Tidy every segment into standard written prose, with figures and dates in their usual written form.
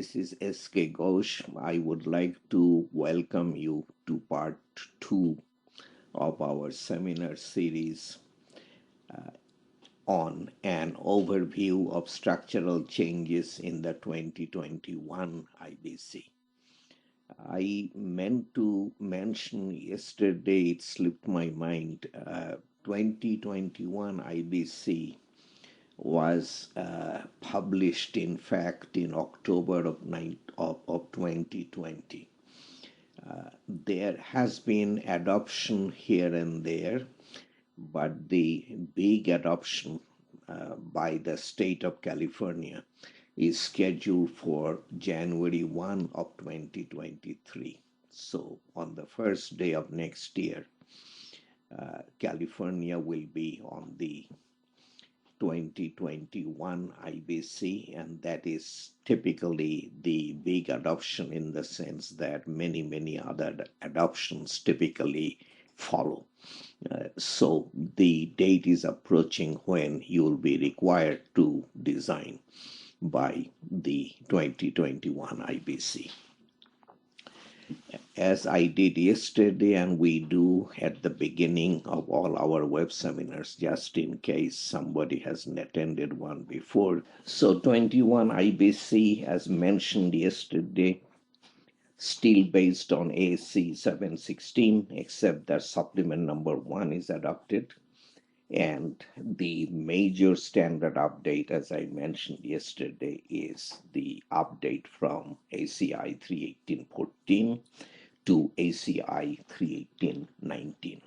This is S.K. Ghosh. I would like to welcome you to part 2 of our seminar series on an overview of structural changes in the 2021 IBC. I meant to mention yesterday, it slipped my mind, 2021 IBC was published, in fact, in October of 2020. There has been adoption here and there, but the big adoption by the state of California is scheduled for January 1 of 2023. So on the first day of next year, California will be on the 2021 IBC, and that is typically the big adoption in the sense that many other adoptions typically follow. So the date is approaching when you will be required to design by the 2021 IBC. As I did yesterday, and we do at the beginning of all our web seminars, just in case somebody hasn't attended one before. So 21 IBC, as mentioned yesterday, still based on AC 716, except that supplement number 1 is adopted. And the major standard update, as I mentioned yesterday, is the update from ACI 318.14 to ACI 318.19.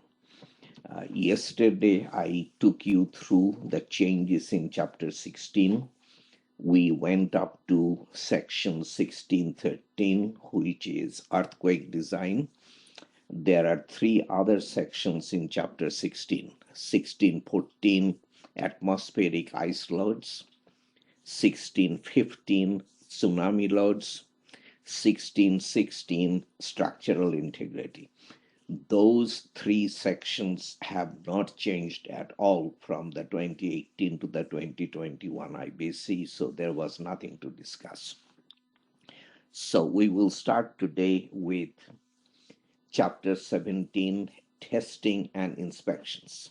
Yesterday, I took you through the changes in Chapter 16. We went up to Section 1613, which is earthquake design. There are 3 other sections in Chapter 16. 1614, atmospheric ice loads. 1615, tsunami loads. 1616, structural integrity. Those 3 sections have not changed at all from the 2018 to the 2021 IBC, so there was nothing to discuss. So we will start today with Chapter 17, testing and inspections.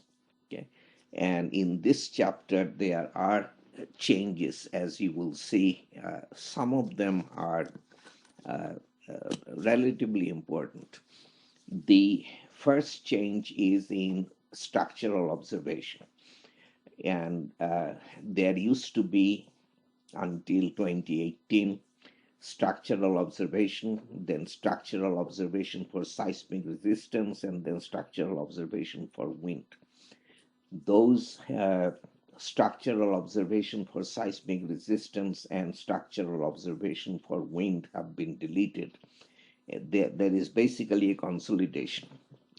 Okay, and in this chapter there are changes, as you will see. Some of them are relatively important. The first change is in structural observation, and there used to be, until 2018, structural observation, then structural observation for seismic resistance, and then structural observation for wind. Those structural observation for seismic resistance and structural observation for wind have been deleted. There is basically a consolidation.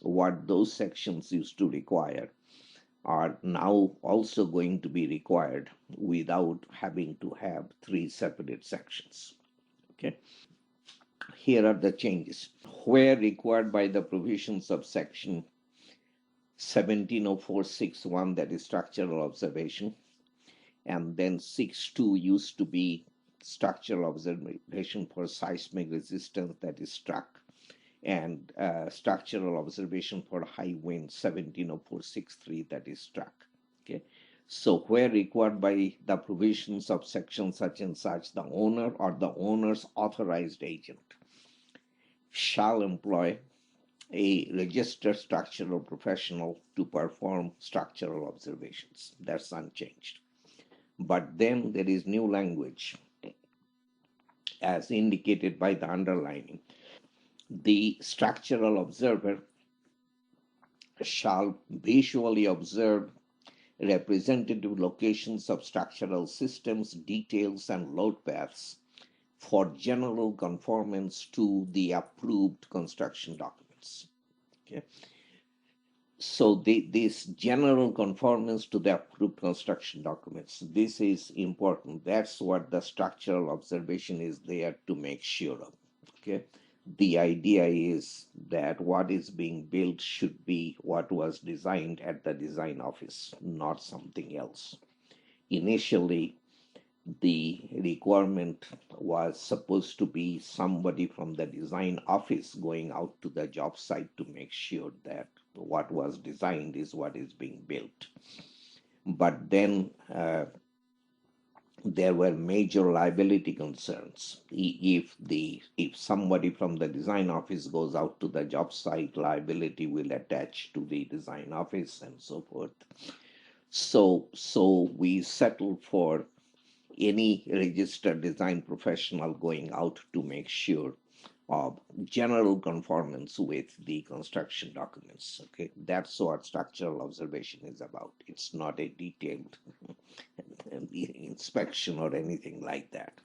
What those sections used to require are now also going to be required without having to have 3 separate sections. Okay. Here are the changes. Where required by the provisions of Section 170461, that is structural observation, and then 62 used to be structural observation for seismic resistance, that is struck, and structural observation for high wind, 170463, that is struck. Okay. So where required by the provisions of section such and such, the owner or the owner's authorized agent shall employ a registered structural professional to perform structural observations. That's unchanged. But then there is new language, as indicated by the underlining. The structural observer shall visually observe representative locations of structural systems, details, and load paths for general conformance to the approved construction documents. Okay. So this general conformance to the approved construction documents, this is important. That's what the structural observation is there to make sure of. Okay. The idea is that what is being built should be what was designed at the design office, not something else. Initially, the requirement was supposed to be somebody from the design office going out to the job site to make sure that what was designed is what is being built. But then there were major liability concerns. If somebody from the design office goes out to the job site, liability will attach to the design office and so forth. So we settled for any registered design professional going out to make sure of general conformance with the construction documents. Okay, that's what structural observation is about. It's not a detailed inspection or anything like that.